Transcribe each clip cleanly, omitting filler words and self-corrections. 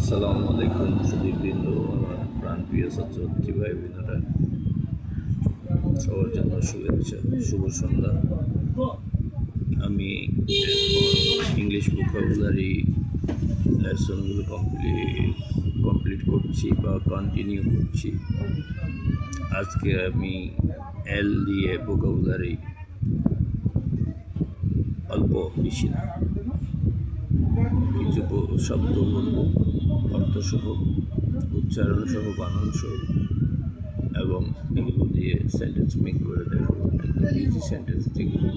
আসসালামু আলাইকুম সুদীপবৃন্দ, আমার প্রাণপ্রিয় ছাত্রছাত্রী ভাই বোনেরা, সবার জন্য শুভেচ্ছা, শুভ সন্ধ্যা। আমি ইংলিশ ভোকাবুলারি লেসনগুলো কমপ্লিট করছি বা কন্টিনিউ করছি। আজকে আমি এল দিয়ে ভোকাবুলারি অল্প বেশি না কিছু শব্দ বলবো, অর্থসহ, উচ্চারণসহ, বানানসহ, এবং এগুলো দিয়ে সেন্টেন্স মেক করে দেখাবো। একদম ইজি সেন্টেন্স যেগুলো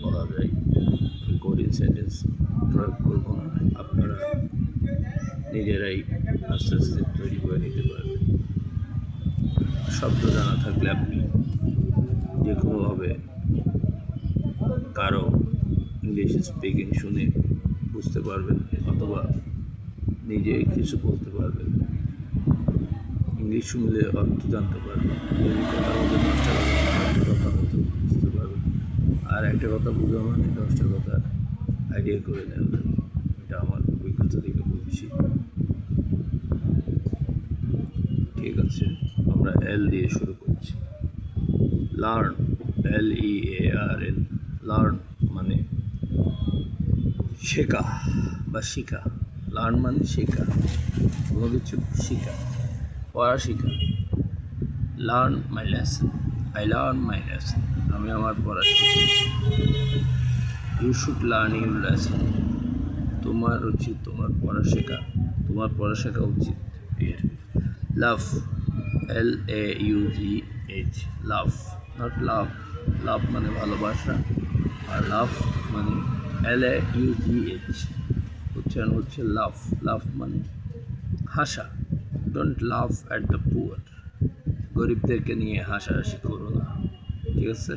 বলা যায়, কঠিন সেন্টেন্স প্রয়োগ করবো না। আপনারা নিজেরাই আস্তে আস্তে তৈরি করে নিতে পারবেন। শব্দ জানা থাকলে আপনি যে কোনোভাবে কারো ইংলিশ স্পিকিং শুনে বুঝতে পারবেন, অথবা নিজে কিছু বলতে পারবেন। ইংলিশ শুনলে অর্থ জানতে পারবেন, কথা বলতে 10টা কথা বলতে বুঝতে পারবেন, আর একটা কথা বোঝা মানে 10টা কথা আইডিয়া করে নেওয়া যায়। এটা আমার অভিজ্ঞতা থেকে বলছি। ঠিক আছে, আমরা এল দিয়ে শুরু করছি। লার্ন, LEARN, লার্ন মানে শেখা বা শিখা। লার্ন মানে শেখা, কোনো কিছু শিখা, পড়া শিখা। Learn my lesson, I learn my lesson, আমি আমার পড়া শিখি। You should learn your lesson, তোমার উচিত তোমার পড়া শেখা, তোমার পড়া শেখা উচিত। এর লাভ, LAUGH, love, not love. Laugh মানে ভালোবাসা, আর লাভ মানে LAUGH, উচ্চারণ হচ্ছে লাভ। লাভ মানে হাসা। Don't laugh at the poor, গরিবদেরকে নিয়ে হাসাহাসি করো না, ঠিক আছে।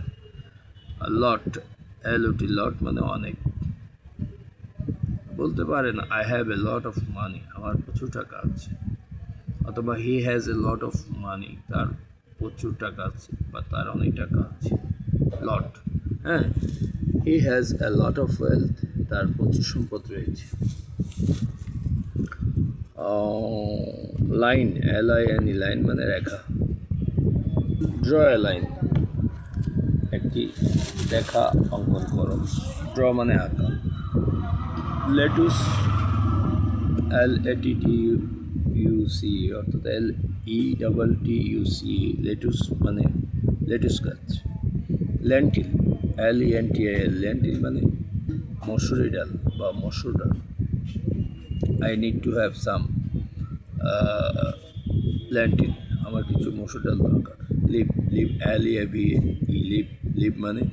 লট, LOT, লট মানে অনেক। বলতে পারেন I have a lot of money, আমার প্রচুর টাকা আছে, অথবা হি has A lot of money, তার প্রচুর টাকা আছে বা তার অনেক টাকা আছে। লট, হ্যাঁ। হি has A lot of wealth, তার প্রচুর সম্পদ রয়েছে। লাইন, LINE, লাইন মানে রেখা। ড্র এ লাইন, একটি রেখা অঙ্কন করো। ড্র মানে আঁকা। লেটুস, LATTUC, অর্থাৎ LETTUC, লেটুস মানে লেটুস গাছ। লেন্টিল, LENTIL, লেন্টিল মানে মসুরি ডাল বা মসুর ডাল। I need to have some lentil, আমার কিছু মসুর ডাল দরকার। লিভ, LEAVE, লিভ, লিভ মানে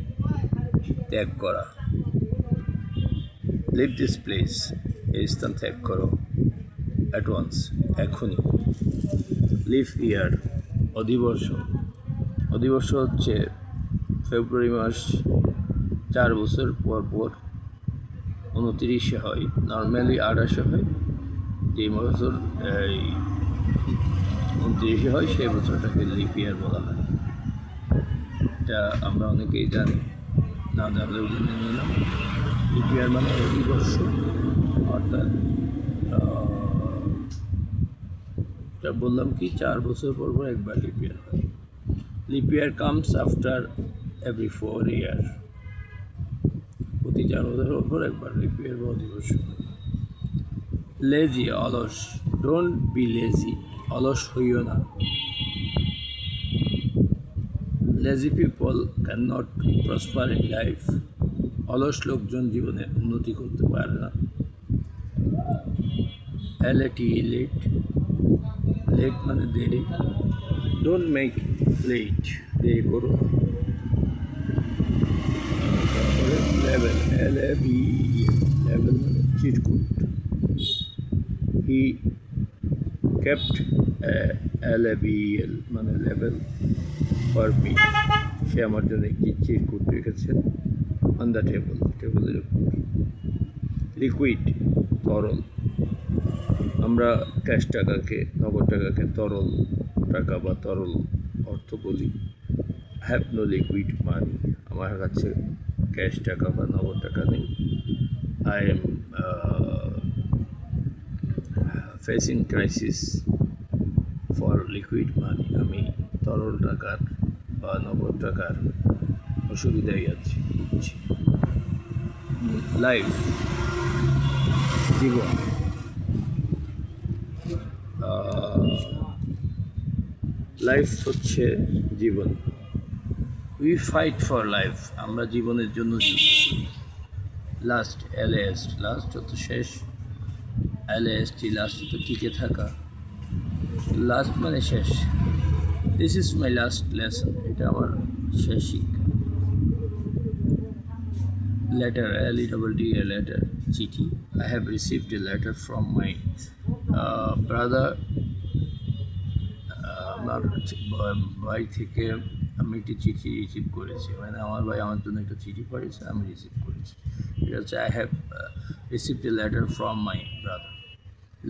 ত্যাগ করা। লিভ দিস প্লেস, এই স্থান ত্যাগ করো। অ্যাট ওয়ান্স, এখনই। লিভ ইয়ার, অধিবর্ষ। অধিবর্ষ হচ্ছে ফেব্রুয়ারি মাস 4 বছর পর পর 29-এ হয়, নর্মালি 28-এ হয়। যে বছর এই 29-এ হয় সেই বছরটাকে লিপ ইয়ার বলা হয়। এটা আমরা অনেকেই জানি, না জানলেও জেনে নিলাম। লিপ ইয়ার মানে অধিবর্ষ, অর্থাৎ এটা বললাম কি 4 বছর পর পর একবার লিপ ইয়ার হয়। লিপ ইয়ার কামস আফটার এভরি 4 ইয়ার, প্রতি 4 বছর পর একবার লিপ ইয়ার বা অধিবর্ষ হয়। লেজি, অলস। ডোন্ট বি লেজি, অলস হইও না। Lazy people can not prosper in life, অলস লোকজন জীবনে উন্নতি করতে পারে না। LATE, লেট, লেট মানে দেরি। ডোন্ট মেক লেট, দেরি করো না। তারপরে লেভেল, LAVEL, লেভেল মানে চিরকুট। হি kept a LAVEL মানে লেভেল ফর মি, সে আমার জন্য একটি চিরকুট রেখেছেন অন দ্য টেবল, টেবিলের উপর। লিকুইড, তরল। আমরা ক্যাশ টাকাকে, নগদ টাকাকে তরল টাকা বা তরল অর্থ বলি। হ্যাভ নো লিকুইড মানি, আমার কাছে ক্যাশ টাকা বা নগদ টাকা নেই। I am facing crisis for liquid money, আমি তরল টাকার বা নগদ টাকার অসুবিধায় আছি। লাইফ, জীবন, লাইফ হচ্ছে জীবন। উই ফাইট ফর লাইফ, আমরা জীবনের জন্য যুদ্ধ করি। লাস্ট, LAST, লাস্ট হতো শেষ, LAST লাস্ট হতো টিকে থাকা। লাস্ট মানে শেষ। This is my last lesson, এটা আমার শেষ শিক্ষা। লেটার, LETT, লেটার, চিঠি। I have received a letter from my brother, আমার ভাই থেকে আমি একটি চিঠি রিসিভ করেছি, মানে আমার ভাই আমার জন্য একটা চিঠি পড়েছে, আমি রিসিভ করেছি। এটা হচ্ছে I have received a letter from my brother.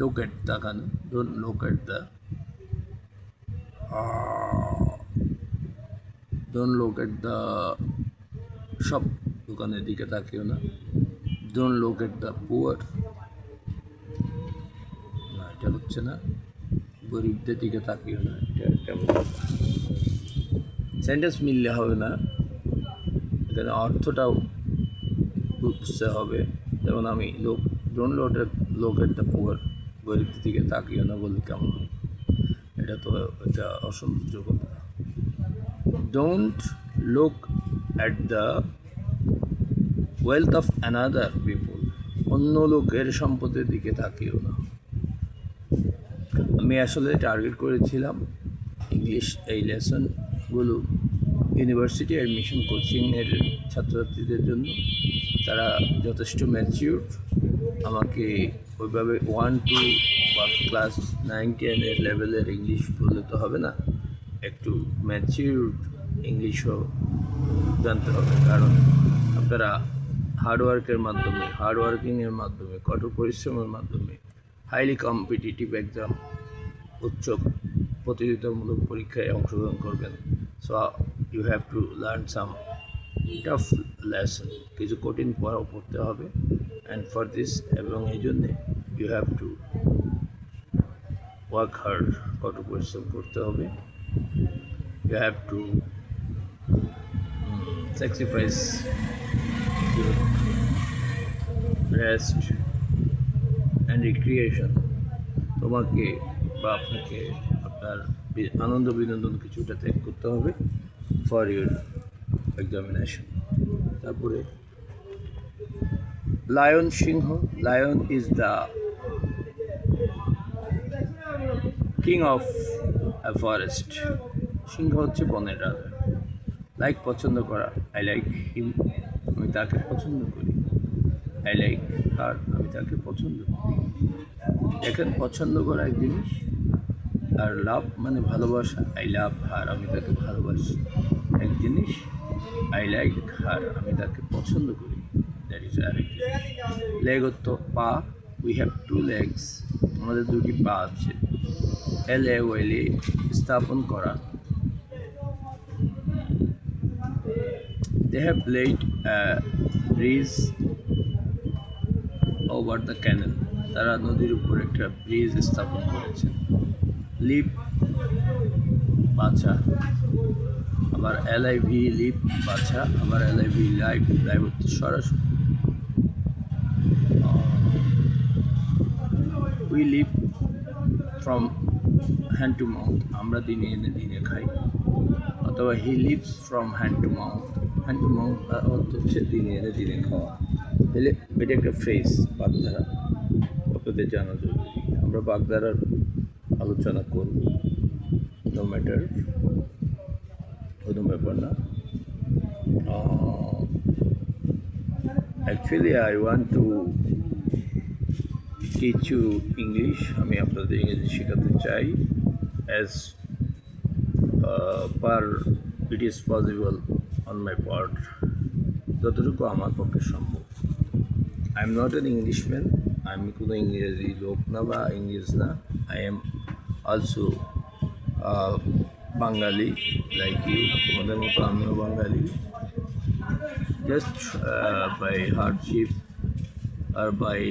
Look at তাকানো, don't look at the don't look at the সব দোকানের দিকে তাকিও না। Don't look at the poor, না এটা হচ্ছে না। গরিবদের দিকে তাকিও না, এটা কেমন সেন্টেন্স মিললে হবে না, এখানে অর্থটাও বুঝতে হবে। যেমন আমি ডোন্ট লোক এট দ্য পুয়ার, গরিবদের দিকে তাকিও না বললে কেমন হয়? এটা তো এটা অসৌন্দর্য কথা। Don't look at the wealth of another people, অন্য লোকের সম্পদের দিকে তাকিও না। আমি আসলে টার্গেট করেছিলাম ইংলিশ এই লেসনগুলো ইউনিভার্সিটি অ্যাডমিশন কোচিংয়ের ছাত্রছাত্রীদের জন্য। তারা যথেষ্ট ম্যাচিউর, আমাকে ওইভাবে 1, 2 বা ক্লাস 9, 10 লেভেলের ইংলিশ বললে তো হবে না, একটু ম্যাচিউর ইংলিশও জানতে হবে। কারণ আপনারা হার্ডওয়ার্কিংয়ের মাধ্যমে কঠোর পরিশ্রমের মাধ্যমে হাইলি কম্পিটিটিভ এক্সাম, উচ্চ প্রতিযোগিতামূলক পরীক্ষায় অংশগ্রহণ করবেন। So you have to learn some tough lesson, কিছু কঠিন পড়তে হবে। অ্যান্ড ফর দিস, এবং এই জন্যে you have to work hard, কঠোর পরিশ্রম করতে হবে। You have to sacrifice rest and recreation. তোমাকে বা আপনাকে আপনার আনন্দ বিনোদন কিছুটা ত্যাগ করতে হবে ফর ইউর এক্সামিনেশন। তারপরে লায়ন, সিংহ। Lion is the king of a forest, সিংহ হচ্ছে বনের রাজা। লাইক, পছন্দ করা, আই লাইক হিম, আমি তাকে পছন্দ করি। আই লাইক হার, আমি তাকে পছন্দ করি। দেখেন, পছন্দ করা এক জিনিস, আর লাভ মানে ভালোবাসা, আই লাভ হার, আমি তাকে ভালোবাসি এক জিনিস। আই লাইক হার, আমি তাকে পছন্দ করি, দ্যাট ইজ আরেক জিনিস। লেগ হতো পা, উই হ্যাভ 2 legs, আমাদের 2টি পা আছে। LAOLA, স্থাপন করা। They have laid a bridge over the canal, তারা নদীর উপর একটা ব্রিজ স্থাপন করেছে। লিভ, বাছা, আবার LIV লিভ, বাছা, আবার LIV লাইভ, লাইভ হচ্ছে সরাসরি। We live from hand to mouth, আমরা দিনে এনে দিনে খাই। অথবা he lives from hand to mouth, hand to mouth অর্থ হচ্ছে দিনে এনে দিনে খাওয়া। তাহলে এটা একটা ফ্রেজ, বাগধারা, আপনাদের জানা জরুরি। আমরা বাগধারার আলোচনা করব, নো ম্যাটার, কোনো ব্যাপার না। Actually I want to teach you English, আমি আপনাদের ইংরেজি শেখাতে চাই as per it is possible on my part, যতটুকু আমার পক্ষে সম্ভব। I am not an Englishman, আমি কোনো ইংরেজি লোক না বা ইংরেজ না। I am also Bengali, like you, তোমাদের মতো আমিও বাঙালি। জাস্ট বাই হার্ডশিপ আর বাই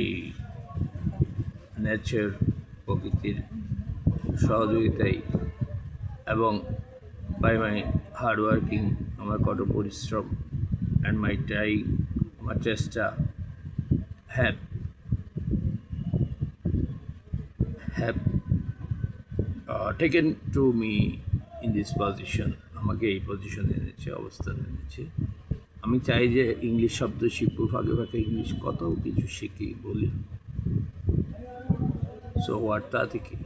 nature প্রকৃতির সহযোগিতায় এবং বাই মাই হার্ড ওয়ার্কিং, আমার কঠোর পরিশ্রম অ্যান্ড মাই ট্রাইং, আমার চেষ্টা have have taken to me in this position, আমাকে এই পজিশনে এনেছে, অবস্থান এনেছে। আমি চাই যে ইংলিশ শব্দ শিখবো, ফাঁকে ফাঁকে ইংলিশ কথাও কিছু শিখি, বলি। সো হোয়াট, তাতে কি,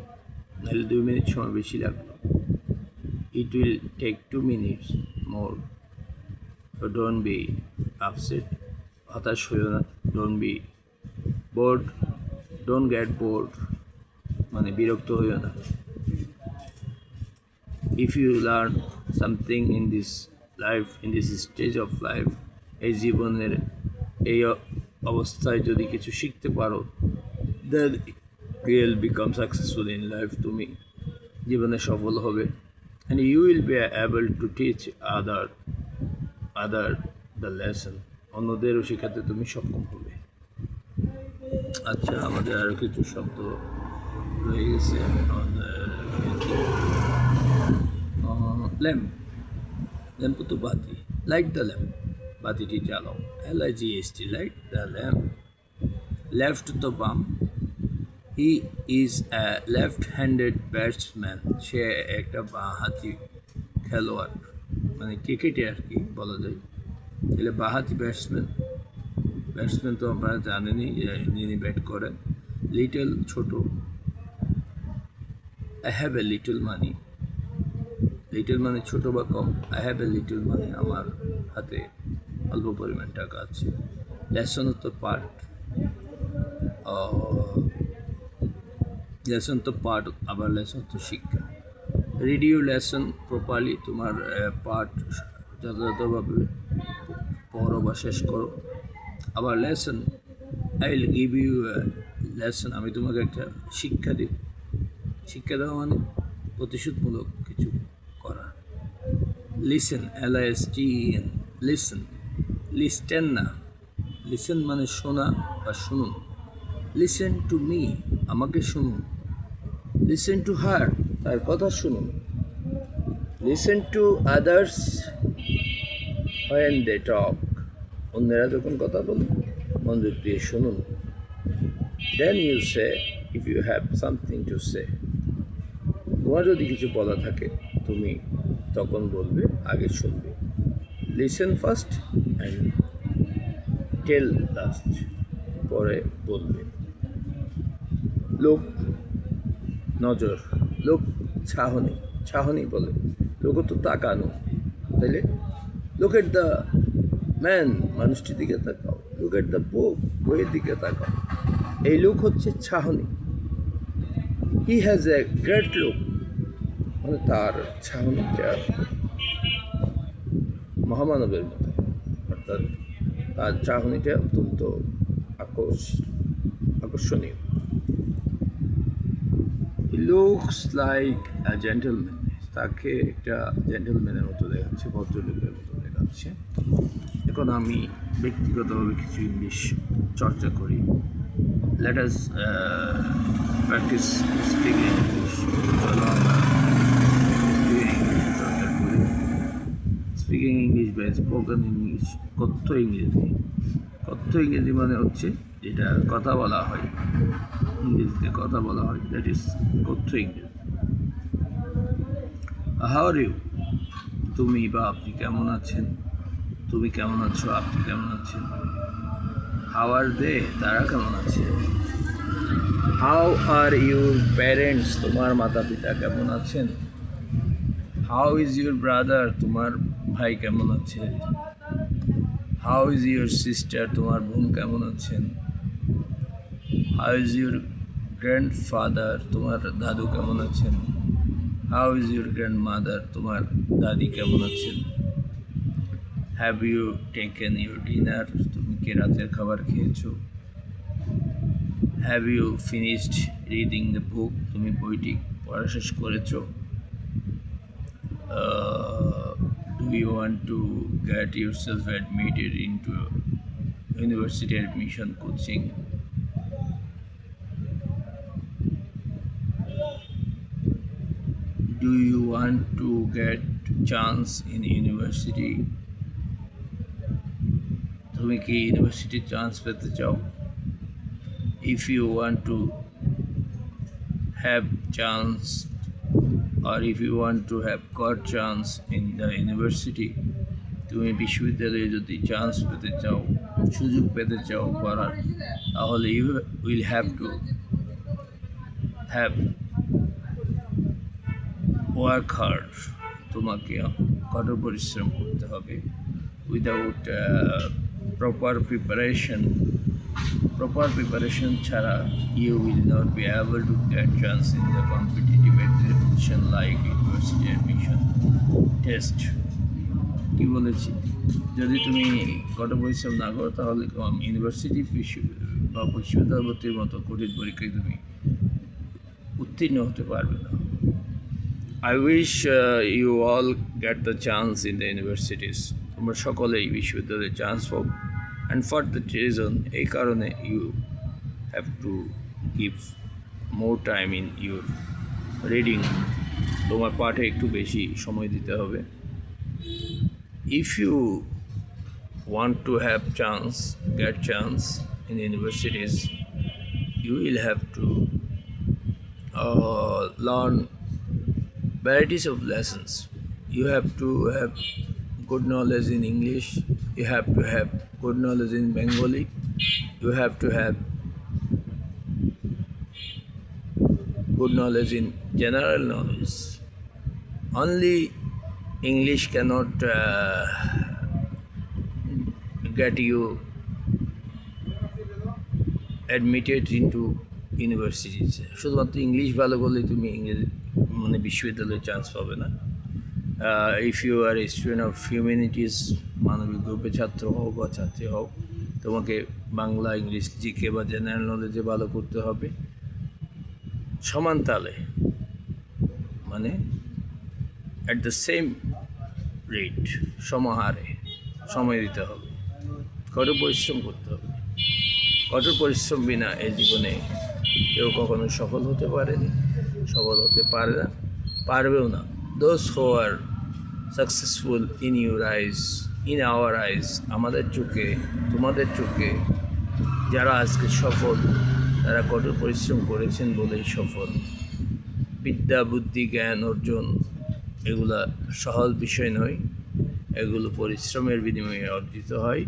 নাহলে 2 মিনিট সময় বেশি লাগলো। It will take 2 minutes more. So don't be upset, হতাশ হইও না। Don't be bored, don't get bored, মানে বিরক্ত হইও না। If you learn something in this life, in this stage of life, এই জীবনের এই অবস্থায় যদি কিছু শিখতে পারো, then you will become successful in life, তুমি জীবনে সফল হবে। And you will be able to teach other the lesson, অন্যদেরও শেখাতে তুমি সক্ষম হবে। আচ্ছা, আমাদের আরও কিছু শব্দ রয়ে গেছে। ল্যাম্প, ল্যাম্প তো বাতি, লাইট দ্য ল্যাম্প, বাতিটি জ্বালাও। LIGHT, light the lamp. Left তো বাম, he is a left handed batsman, সে একটা বাঁহাতি খেলোয়াড়, মানে ক্রিকেটে আর কি বলা যায়। তাহলে বাঁহাতি ব্যাটসম্যান, ব্যাটসম্যান তো আপনারা জানেনই যিনি ব্যাট করেন। লিটল, ছোট। I have a little money, little মানে ছোট বা কম। আই হ্যাভ এ লিটল মানে আমার হাতে অল্প পরিমাণ টাকা আছে। লেসন তো পার্ট, লেসন তো পার্ট, আবার লেসন তো শিক্ষা। রিড ইউর লেসন প্রপারলি, তোমার পাঠ যথাযথভাবে পড়ো বা শেষ করো। আবার lesson, I will give you lesson, আমি তোমাকে একটা শিক্ষা দিব। শিক্ষা দেওয়া মানে প্রতিশোধমূলক কিছু করা। লিসেন, LISTEN, লিসেন, লিস্টেন না, লিসেন মানে শোনা বা শুনুন। লিসেন টু মি, আমাকে শুনুন। লিসেন টু হার, তার কথা শুনুন। Listen to others when they talk, অন্যেরা যখন কথা বলে মনোযোগ দিয়ে শুনুন। Then you say if you have something to say, তোমার যদি কিছু বলা থাকে তুমি তখন বলবে, আগে শুনবে। Listen first and tell last, পরে বলবে। লোক, নজর, লোক ছাহনি, ছাহনি বলে, লোক তো তাকানো, তাইলে লুক এট দ্য ম্যান, মানুষটির দিকে তাকাও। লুক এট দ্য বুক, বইয়ের দিকে তাকাও। এই লুক হচ্ছে ছাহনি। He has a great look, মানে তার ছাহনিটা মহামানবের মতো, অর্থাৎ তার চাহনিটা অত্যন্ত আকর্ষণীয়। He looks like a gentleman, তাকে একটা জেন্টলম্যানের মতো দেখাচ্ছে, ভদ্রলোকের মতো দেখাচ্ছে। এখন আমি ব্যক্তিগতভাবে কিছু ইংলিশ চর্চা করি। Let us practice speaking English. চলো আমরা চর্চা করি। স্পিকিং ইংলিশ বা স্পোকেন ইংলিশ, কথ্য ইংরেজি। কথ্য ইংরেজি মানে হচ্ছে যেটা কথা বলা হয়, ইংরেজিতে কথা বলা হয়, দ্যাট ইজ কথ্য ইংরেজি। হাউ আর ইউ, তুমি বা আপনি কেমন আছেন, তুমি কেমন আছো, আপনি কেমন আছেন। হাউ আর দে, তারা কেমন আছে। হাউ আর ইউর প্যারেন্টস, তোমার মাতা পিতা কেমন আছেন। হাউ ইজ ইউর ব্রাদার, তোমার ভাই কেমন আছে। হাউ ইজ ইউর সিস্টার, তোমার বোন কেমন আছেন। হাউ ইজ ইউর গ্র্যান্ডফাদার, তোমার দাদু কেমন আছেন। হাউ ইজ ইউর গ্র্যান্ডমাদার, তোমার দাদি কেমন আছেন। Have you taken your dinner, তুমি কি রাতের খাবার খেয়েছো। Have you finished reading the book, তুমি বইটি পড়া শেষ করেছো। Do you want to get yourself admitted into university admission coaching? Do you want to get chance in university? তুমি কি ইউনিভার্সিটি চান্স পেতে চাও? If you want to have chance, or if you want to have got chance in the university, তুমি বিশ্ববিদ্যালয়ে যদি chance পেতে চাও, সুযোগ পেতে চাও পড়ার, তাহলে you will have to have work hard. তোমাকে কঠোর পরিশ্রম করতে হবে। উইদাউট প্রপার প্রিপারেশন ছাড়া you will not be able to get chance in the competitive examination like university admission test. কি বলেছি, যদি তুমি কঠোর পরিশ্রম না করো তাহলে ইউনিভার্সিটি বা বিশ্ববিদ্যালয় ভর্তির মতো কঠিন পরীক্ষায় তুমি উত্তীর্ণ হতে পারবে না। I wish you all get the chance in the universities. তোমরা সকলেই বিশ্ববিদ্যালয়ে চান্স পাও, and for that reason এই কারণে you have to give more time in your reading. তোমার পাঠে একটু বেশি সময় দিতে হবে। If you want to have get chance in universities, you will have to learn varieties of lessons. You have to have good knowledge in English. You have to have good knowledge in Bengali. You have to have good knowledge in general knowledge. Only English cannot get you admitted into universities. শুধুমাত্র English ভালো করলে তুমি বিশ্ববিদ্যালয়ে chance পাবে না। If you are a student of humanities, মানবিক গ্রুপে ছাত্র হও বা ছাত্রী হও, তোমাকে বাংলা, ইংলিশ, জিকে বা জেনারেল নলেজে ভালো করতে হবে সমান তালে, মানে অ্যাট দ্য সেম রেট, সমাহারে সময় দিতে হবে, কঠোর পরিশ্রম করতে হবে। কঠোর পরিশ্রম বিনা এই জীবনে কেউ কখনো সফল হতে পারেনি, সফল হতে পারে না, পারবেও না। Those who are successful in your eyes, in our eyes, আমাদের চোখে, তোমাদের চোখে যারা আজকে সফল, তারা কঠোর পরিশ্রম করেছেন বলেই সফল। বিদ্যা, বুদ্ধি, জ্ঞান অর্জন এগুলা সহজ বিষয় নয়, এগুলো পরিশ্রমের বিনিময়ে অর্জিত হয়।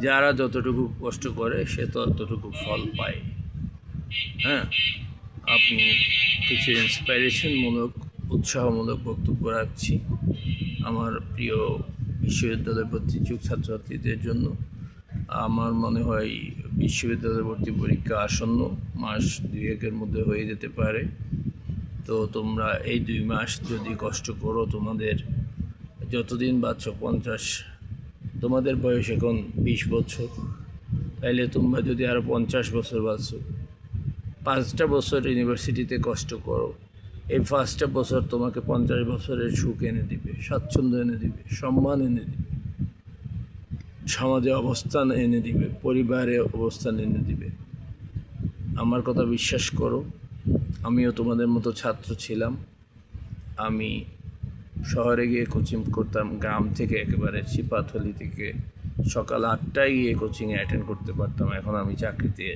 যারা যতটুকু কষ্ট করে সে ততটুকু ফল পায়। হ্যাঁ, আপনি কিছু ইন্সপাইরেশনমূলক, উৎসাহমূলক বক্তব্য রাখছি আমার প্রিয় বিশ্ববিদ্যালয় ভর্তি ইচ্ছুক ছাত্রছাত্রীদের জন্য। আমার মনে হয় বিশ্ববিদ্যালয় ভর্তি পরীক্ষা আসন্ন, মাস 2-1-এর মধ্যে হয়ে যেতে পারে। তো তোমরা এই 2 মাস যদি কষ্ট করো, তোমাদের যতদিন বাঁচো 50, তোমাদের বয়স এখন 20 বছর, তাইলে তোমরা যদি আরও 50 বছর বাঁচো, 5টা বছর ইউনিভার্সিটিতে কষ্ট করো, এই 5টা বছর তোমাকে 50 বছরের সুখ এনে দিবে, স্বাচ্ছন্দ্য এনে দিবে, সম্মান এনে দিবে, সমাজে অবস্থান এনে দিবে, পরিবারে অবস্থান এনে দিবে। আমার কথা বিশ্বাস করো, আমিও তোমাদের মতো ছাত্র ছিলাম। আমি শহরে গিয়ে কোচিং করতাম, গ্রাম থেকে একেবারে চিপাথলি থেকে সকাল 8টায় গিয়ে কোচিংয়ে অ্যাটেন্ড করতে পারতাম। এখন আমি চাকরিতে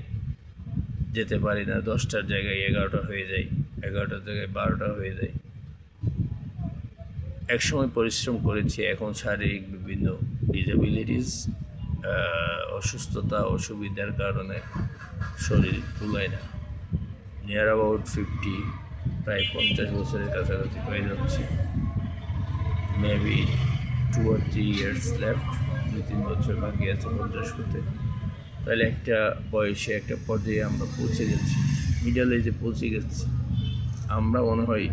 যেতে পারি না, 10টার জায়গায় 11টা হয়ে যায়, 11টার জায়গায় 12টা হয়ে যায়। একসময় পরিশ্রম করেছি, এখন শারীরিক বিভিন্ন ডিসেবিলিটিস, অসুস্থতা, অসুবিধার কারণে শরীর তুলায় না। নিয়ার অ্যাবাউট 50, প্রায় 50 বছরের কাছাকাছি হয়ে যাচ্ছে। মেবি 2 or 3 years লেফট, 2-3 বছর বাকি আছে 50 হতে। তাহলে একটা বয়সে, একটা পর্যায়ে আমরা পৌঁছে গেছি, মিডল এজে পৌঁছে গেছি। আমরা মনে হয়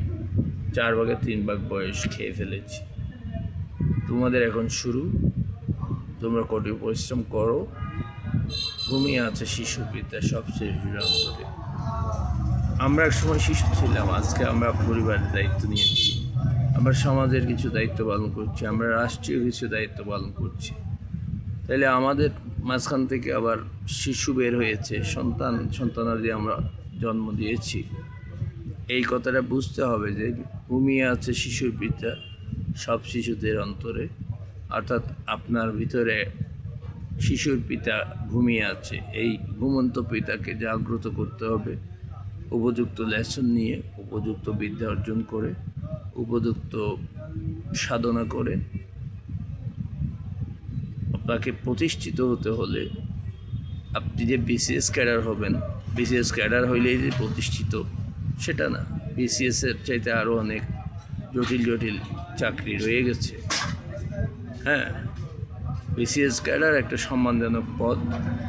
4 ভাগের 3 ভাগ বয়স খেয়ে ফেলেছি। তোমাদের এখন শুরু, তোমরা কঠোর পরিশ্রম করো। ঘুমিয়ে আছে শিশুবিদ্যা সবচেয়ে জুড়ান্তরে। আমরা এক সময় শিশু ছিলাম, আজকে আমরা পরিবারের দায়িত্ব নিয়েছি, আমরা সমাজের কিছু দায়িত্ব পালন করছি, আমরা রাষ্ট্রীয় কিছু দায়িত্ব পালন করছি। তাহলে আমাদের মাঝখান থেকে আবার শিশু বের হয়েছে, সন্তানাদি আমরা জন্ম দিয়েছি। এই কথাটা বুঝতে হবে যে ঘুমিয়ে আছে শিশুর পিতা সব শিশুদের অন্তরে, অর্থাৎ আপনার ভিতরে শিশুর পিতা ঘুমিয়ে আছে। এই ঘুমন্ত পিতাকে জাগ্রত করতে হবে উপযুক্ত লেসন নিয়ে, উপযুক্ত বিদ্যা অর্জন করে, উপযুক্ত সাধনা করে। আপনাকে প্রতিষ্ঠিত হতে হলে আপনি যে বিসিএস ক্যাডার হবেন, বিসিএস ক্যাডার হইলেই যে প্রতিষ্ঠিত সেটা না। বিসিএসের চাইতে আরও অনেক জটিল জটিল চাকরি রয়ে গেছে। হ্যাঁ, বিসিএস ক্যাডার একটা সম্মানজনক পদ,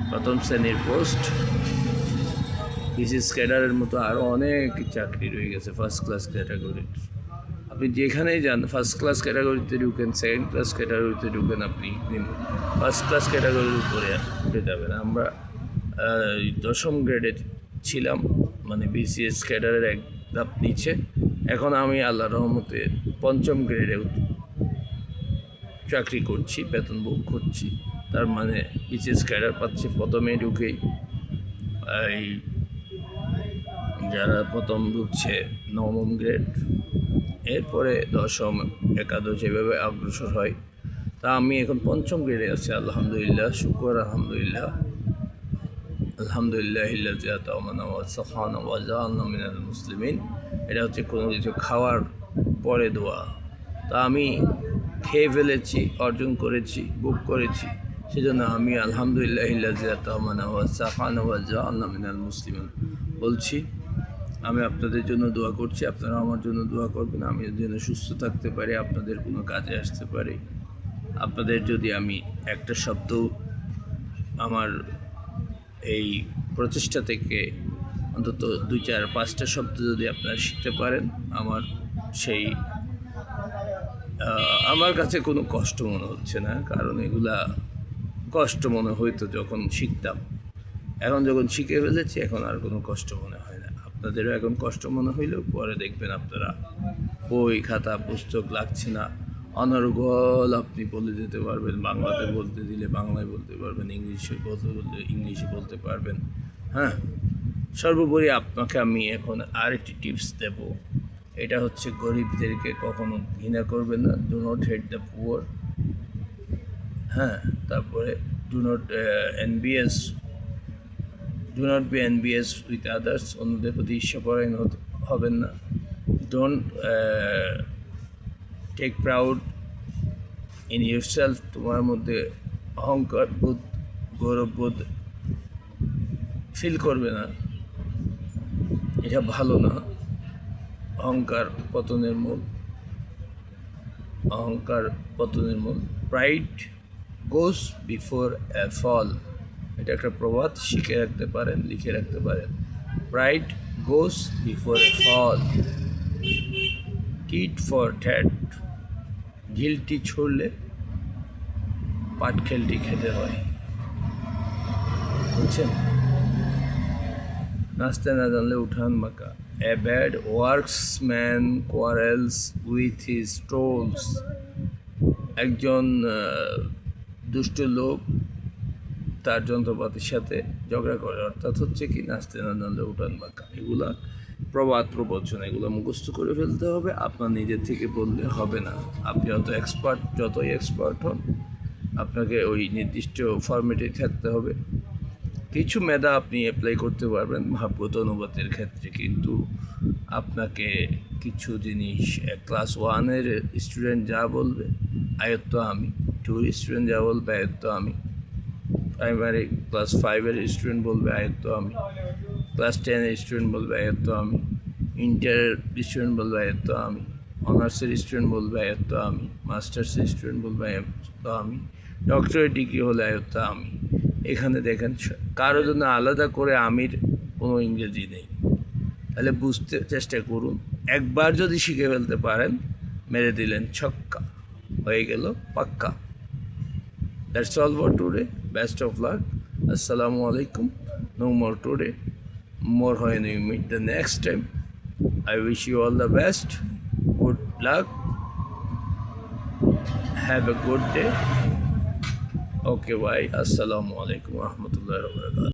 প্রথম শ্রেণীর পোস্ট। বিসিএস ক্যাডারের মতো আরও অনেক চাকরি রয়ে গেছে ফার্স্ট ক্লাস ক্যাটাগরির। আপনি যেখানেই যান, ফার্স্ট ক্লাস ক্যাটাগরিতে ঢুকেন, সেকেন্ড ক্লাস ক্যাটাগরিতে ঢুকেন, আপনি ফার্স্ট ক্লাস ক্যাটাগরির উপরে উঠে যাবেন। আমরা 10ম গ্রেডে ছিলাম, মানে বিসিএস ক্যাডারের এক ধাপ নিচে। এখন আমি আল্লাহর রহমতে 5ম গ্রেডে চাকরি করছি, বেতন ভোগ করছি। তার মানে বিসিএস ক্যাডার পাচ্ছি প্রথমে ঢুকেই। এই যারা প্রথম ঢুকছে 9ম গ্রেড, এরপরে 10ম, একাদশ, এভাবে অগ্রসর হয়। তা আমি এখন 5ম গ্রেডে আছি, আলহামদুলিল্লাহ, শুকর আলহামদুলিল্লাহ। আলহামদুলিল্লাহ মিনাল মুসলিমিন। এটা হচ্ছে কোনো কিছু খাওয়ার পরে দোয়া। তা আমি খেয়ে ফেলেছি, অর্জন করেছি, বুক করেছি, সেজন্য আমি আলহামদুলিল্লাহ মিনাল মুসলিমিন বলছি। আমি আপনাদের জন্য দোয়া করছি, আপনারা আমার জন্য দোয়া করবেন, আমি যেন সুস্থ থাকতে পারি, আপনাদের কোনো কাজে আসতে পারি। আপনাদের যদি আমি একটা শব্দ আমার এই প্রচেষ্টা থেকে অন্তত 2-4-5টা শব্দ যদি আপনারা শিখতে পারেন, আমার কাছে কোনো কষ্ট মনে হচ্ছে না, কারণ এগুলা কষ্ট মনে হইতো যখন শিখতাম। এখন যখন শিখে ফেলেছি, এখন আর কোনো কষ্ট মনে হয় না। আপনাদেরও এখন কষ্ট মনে হইলেও পরে দেখবেন আপনারা বই খাতা পুস্তক লাগছে না, অনর্গল আপনি বলে যেতে পারবেন। বাংলাতে বলতে দিলে বাংলায় বলতে পারবেন, ইংলিশে বলতে বললে ইংলিশে বলতে পারবেন। হ্যাঁ, সর্বোপরি আপনাকে আমি এখন আরেকটি টিপস দেব। এটা হচ্ছে গরিবদেরকে কখনো ঘৃণা করবেন না, do not hate the poor. হ্যাঁ, তারপরে do not be envious with others, অন্যদের প্রতি ঈর্ষাপরায়ণ হবেন না। Don't take proud in yourself, তোমার মধ্যে অহংকার বোধ, গৌরববোধ ফিল করবে না, এটা ভালো না। অহংকার পতনের মূল, অহংকার পতনের মূল। প্রাইড গোস বিফোর এ ফল, এটা একটা প্রবাদ, শিখে রাখতে পারেন, লিখে রাখতে পারেন। Pride goes before a fall, tit for tat, ঢিলটি ছুড়লে পাটখেলটি খেতে হয়, বুঝছেন? নাচতে না জানলে উঠান বাঁকা। A bad worksman quarrels with his tools, একজন দুষ্ট লোক তার যন্ত্রপাতির সাথে ঝগড়া করে, অর্থাৎ হচ্ছে কি নাচতে না জানলে উঠান বাঁকা। এগুলা প্রবাদ প্রবচন, এগুলো মুখস্থ করে ফেলতে হবে, আপনার নিজের থেকে বললে হবে না। আপনি যতই এক্সপার্ট হন, আপনাকে ওই নির্দিষ্ট ফরম্যাটে থাকতে হবে। কিছু মেধা আপনি অ্যাপ্লাই করতে পারবেন ভাবগত অনুবাদের ক্ষেত্রে, কিন্তু আপনাকে কিছু জিনিস ক্লাস 1-এর স্টুডেন্ট যা বলবে আয়ত্ত আমি, 2-র স্টুডেন্ট যা বলবে আয়ত্ত আমি, প্রাইমারি ক্লাস 5-এর স্টুডেন্ট বলবে আয়ত্ত আমি, ক্লাস 10-এর স্টুডেন্ট বলবে আয়ত্ত আমি, ইন্টারের স্টুডেন্ট বলবে আয়ত্ত আমি, অনার্সের স্টুডেন্ট বলবে আয়ত্ত আমি, মাস্টার্সের স্টুডেন্ট বলবে আয়ত্ত আমি, ডক্টরেট ডিগ্রি হলে আয়ত্ত আমি। এখানে দেখেন কারো জন্য আলাদা করে আমির কোনো ইংরেজি নেই। তাহলে বুঝতে চেষ্টা করুন, একবার যদি শিখে ফেলতে পারেন, মেরে দিলেন ছক্কা, হয়ে গেল পাক্কা। That's all for today, best of luck, আসসালামু আলাইকুম। No more today, more when we meet the next time. I wish you all the best, good luck, have a good day. Okay, bye. Assalamu alaikum wa rahmatullahi wa barakatuh.